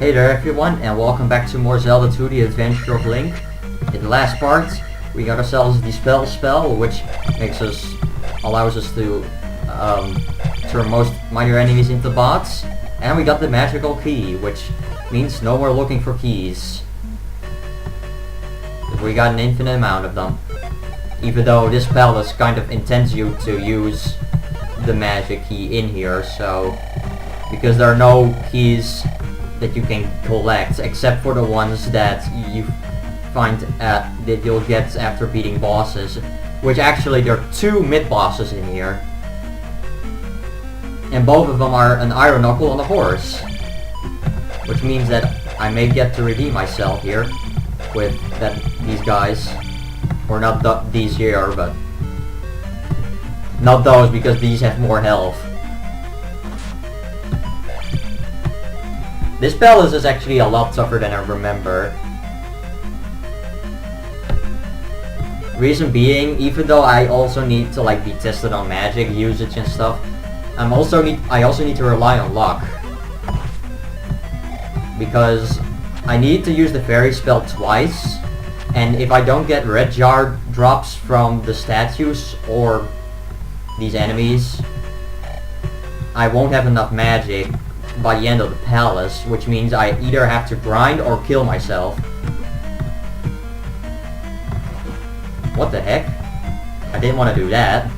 Hey there everyone, and welcome back to more Zelda 2, The Adventure of Link. In the last part, we got ourselves the spell, which allows us to turn most minor enemies into bots. And we got the magical key, which means no more looking for keys. We got an infinite amount of them. Even though this palace kind of intends you to use the magic key in here, so... because there are no keys that you can collect, except for the ones that you find that you'll get after beating bosses. Which actually, there are two mid-bosses in here. And both of them are an iron knuckle and a horse. Which means that I may get to redeem myself here with these guys. Or not these here, but... not those, because these have more health. This palace is actually a lot tougher than I remember. Reason being, even though I also need to like be tested on magic usage and stuff, I also need to rely on luck. Because I need to use the fairy spell twice, and if I don't get red jar drops from the statues or these enemies, I won't have enough magic by the end of the palace, which means I either have to grind or kill myself. What the heck? I didn't want to do that.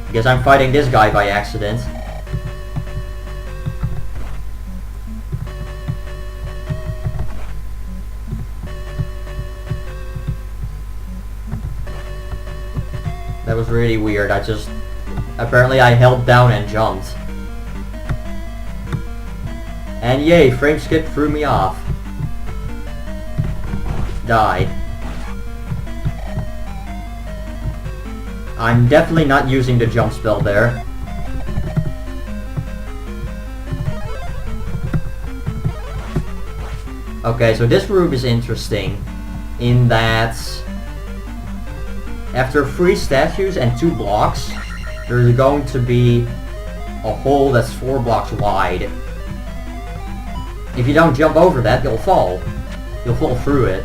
Because I'm fighting this guy by accident. That was really weird. Apparently I held down and jumped. And yay, frame skip threw me off. Died. I'm definitely not using the jump spell there. Okay, so this room is interesting in that after 3 statues and 2 blocks, there's going to be a hole that's 4 blocks wide. If you don't jump over that, you'll fall. You'll fall through it.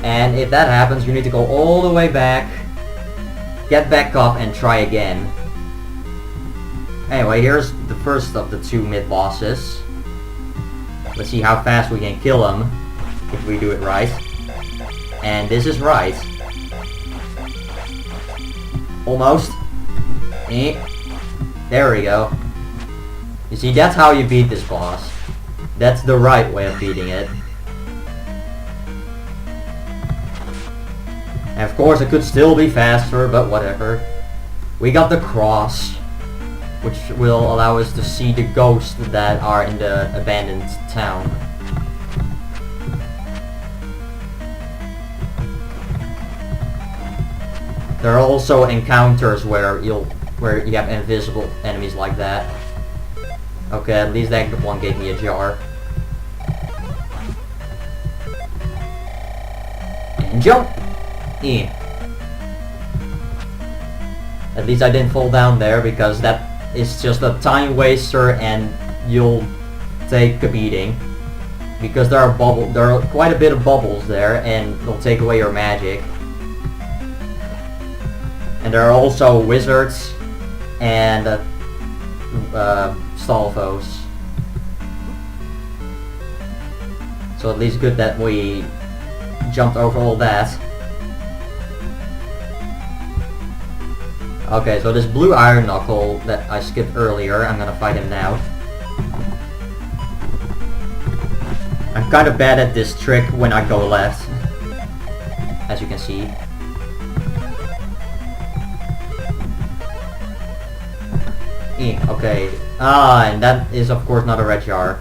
And if that happens, you need to go all the way back, get back up, and try again. Anyway, here's the first of the 2 mid-bosses. Let's see how fast we can kill him if we do it right. And this is right. Almost. There we go. You see, that's how you beat this boss. That's the right way of beating it. And of course, it could still be faster, but whatever. We got the cross, which will allow us to see the ghosts that are in the abandoned town. There are also encounters where you have invisible enemies like that. Okay, at least that one gave me a jar. And jump! At least I didn't fall down there, because that is just a time waster and you'll take a beating. Because there are quite a bit of bubbles there, and they'll take away your magic. And there are also wizards and stall foes. So at least good that we jumped over all that. Okay, so this blue iron knuckle that I skipped earlier, I'm gonna fight him now. I'm kind of bad at this trick when I go left, as you can see. Okay. And that is of course not a red jar.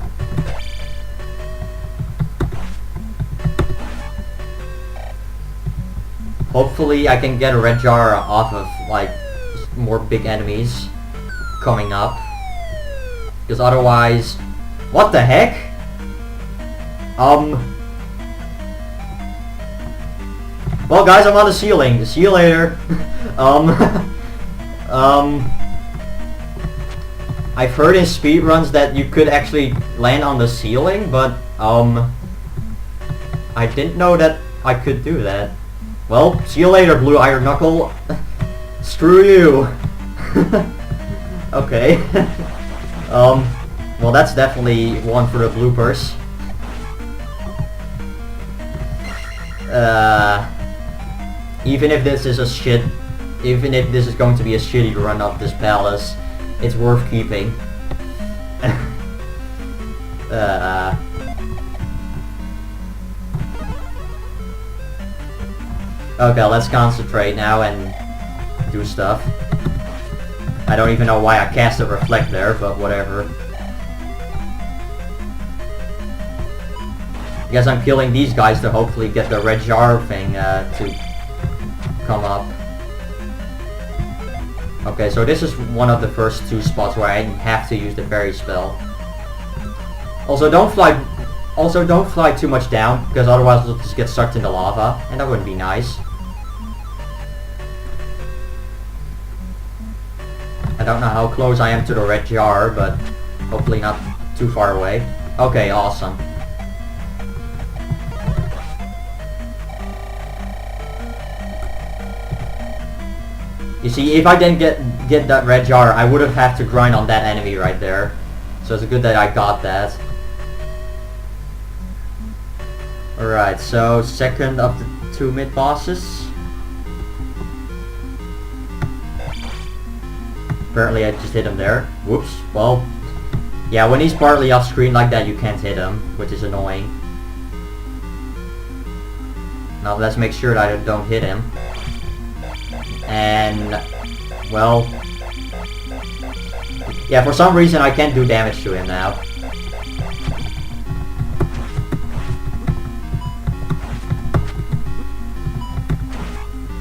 Hopefully I can get a red jar off of like more big enemies coming up. Because otherwise... what the heck? Well guys, I'm on the ceiling. See you later. I've heard in speedruns that you could actually land on the ceiling, but I didn't know that I could do that. Well, see you later, Blue Iron Knuckle. Screw you. Okay. Well, that's definitely one for the bloopers. Even if this is going to be a shitty run up this palace, it's worth keeping. Okay, let's concentrate now and do stuff. I don't even know why I cast a reflect there, but whatever. I guess I'm killing these guys to hopefully get the red jar thing to come up. Okay, so this is one of the first two spots where I have to use the fairy spell. Also, don't fly too much down, because otherwise we'll just get sucked into lava, and that wouldn't be nice. I don't know how close I am to the red jar, but hopefully not too far away. Okay, awesome. You see, if I didn't get that red jar, I would have had to grind on that enemy right there. So it's good that I got that. Alright, so second of the two mid-bosses. Apparently I just hit him there. Whoops. Well, yeah, when he's partly off screen like that, you can't hit him, which is annoying. Now let's make sure that I don't hit him. And, well, yeah, for some reason I can't do damage to him now.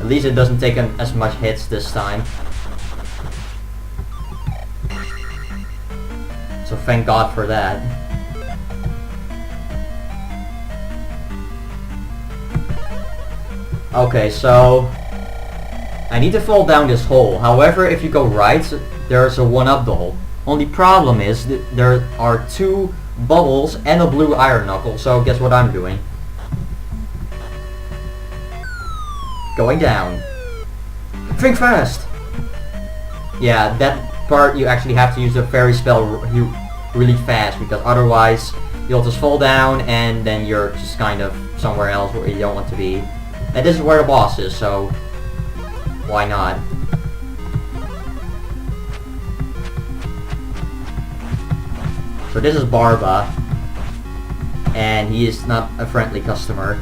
At least it doesn't take him as much hits this time. So thank God for that. Okay, so I need to fall down this hole. However, if you go right, there's a one-up the hole. Only problem is that there are two bubbles and a blue iron knuckle, so guess what I'm doing? Going down. Think fast! Yeah, that part you actually have to use the fairy spell really fast, because otherwise you'll just fall down and then you're just kind of somewhere else where you don't want to be. And this is where the boss is, so why not? So this is Barbra, and he is not a friendly customer.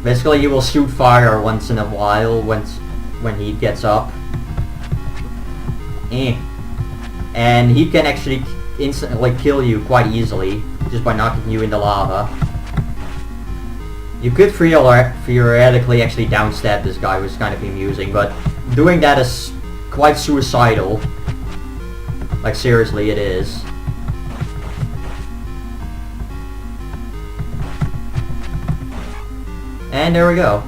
Basically, he will shoot fire once in a while when he gets up. And he can actually instantly kill you quite easily just by knocking you into lava. You could theoretically actually downstab this guy, which is kind of amusing, but doing that is quite suicidal. Like, seriously, it is. And there we go.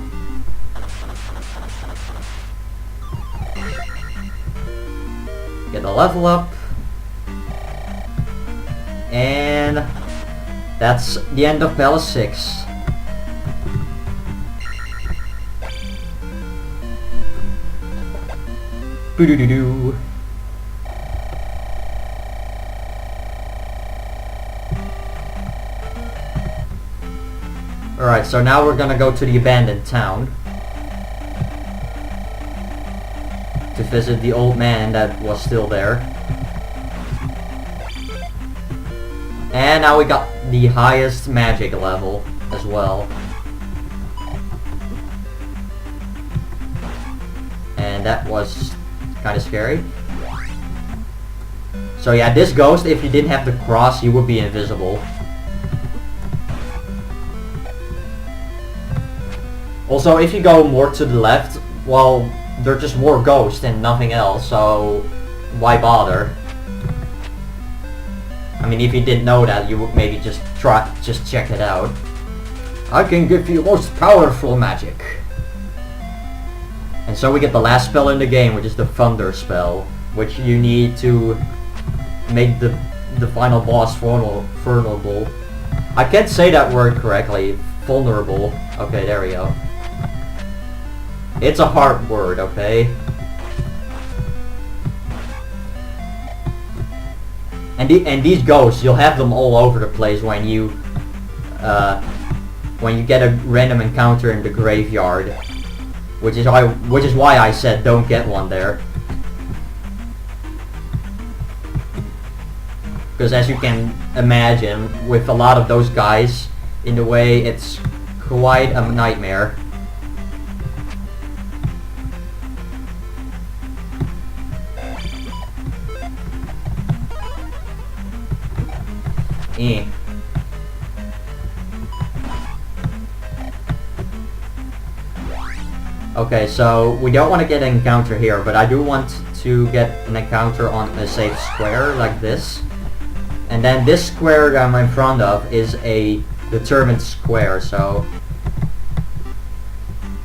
Get the level up. And that's the end of Palace 6. Boo-doo-doo-doo. Alright, so now we're gonna go to the abandoned town to visit the old man that was still there. And now we got the highest magic level as well. And that was kind of scary. So yeah, this ghost, if you didn't have the cross, you would be invisible. Also, if you go more to the left, well, they're just more ghosts and nothing else, so why bother? I mean, if you didn't know that, you would maybe just check it out. I can give you most powerful magic. And so we get the last spell in the game, which is the Thunder spell. which you need to make the final boss vulnerable. I can't say that word correctly. Vulnerable. Okay, there we go. It's a hard word, okay? And these ghosts, you'll have them all over the place when you get a random encounter in the graveyard, which is why I said don't get one there. Because as you can imagine, with a lot of those guys in the way, it's quite a nightmare. Okay, so we don't want to get an encounter here, but I do want to get an encounter on a safe square like this. And then this square that I'm in front of is a determined square, so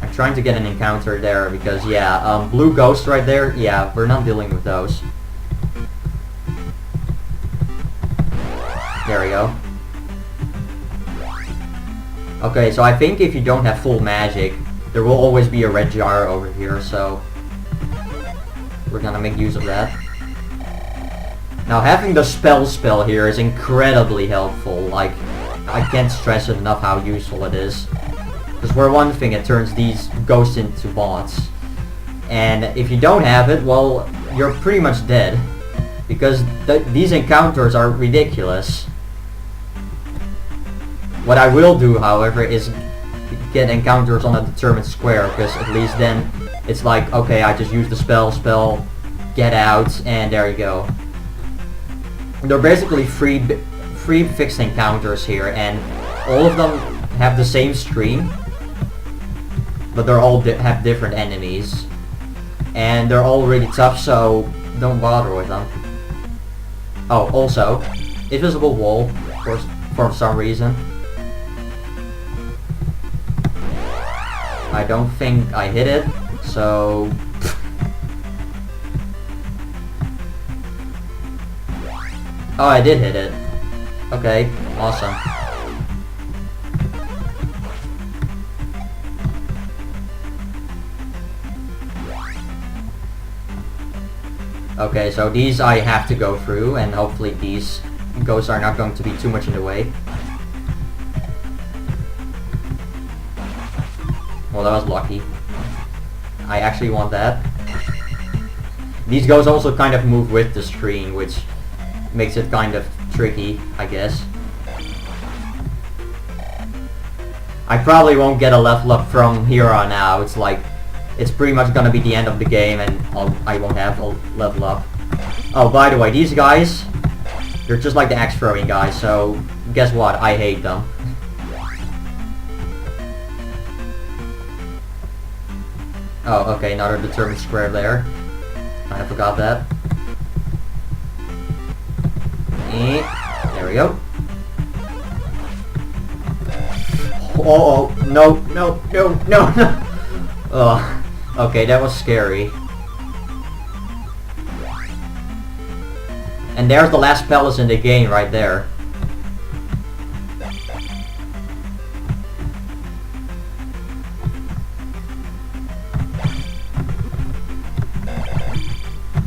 I'm trying to get an encounter there because, yeah, blue ghosts right there, yeah, we're not dealing with those. There we go. Okay, so I think if you don't have full magic, there will always be a red jar over here, so we're gonna make use of that. Now, having the spell here is incredibly helpful. Like, I can't stress it enough how useful it is. Because for one thing, it turns these ghosts into bots. And if you don't have it, well, you're pretty much dead. Because these encounters are ridiculous. What I will do, however, is get encounters on a determined square, because at least then it's like, okay, I just use the spell, get out, and there you go. They're basically free fixed encounters here, and all of them have the same stream, but they're all have different enemies, and they're all really tough, so don't bother with them. Oh, also, invisible wall, for some reason. I don't think I hit it, so... Oh, I did hit it. Okay, awesome. Okay, so these I have to go through, and hopefully these ghosts are not going to be too much in the way. Well, that was lucky. I actually want that. These ghosts also kind of move with the screen, which makes it kind of tricky, I guess. I probably won't get a level up from here on out. It's like, it's pretty much gonna be the end of the game and I won't have a level up. Oh, by the way, these guys, they're just like the axe throwing guys, so guess what? I hate them. Oh, okay, another determined square there. Kinda forgot that. There we go. Oh, no, no, no, no, no. Oh, okay, that was scary. And there's the last palace in the game right there.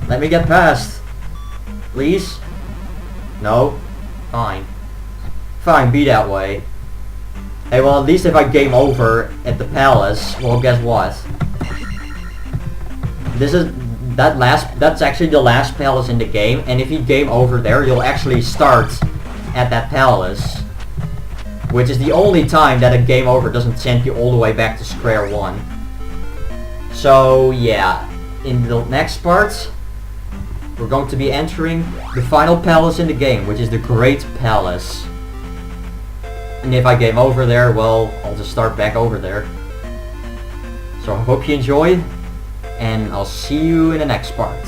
Let me get past. Please? No? Fine. Fine, be that way. Hey, well, at least if I game over at the palace, well, guess what? That's actually the last palace in the game, and if you game over there, you'll actually start at that palace. Which is the only time that a game over doesn't send you all the way back to square one. So, yeah. In the next part, we're going to be entering the final palace in the game, which is the Great Palace. And if I game over there, well, I'll just start back over there. So I hope you enjoyed, and I'll see you in the next part.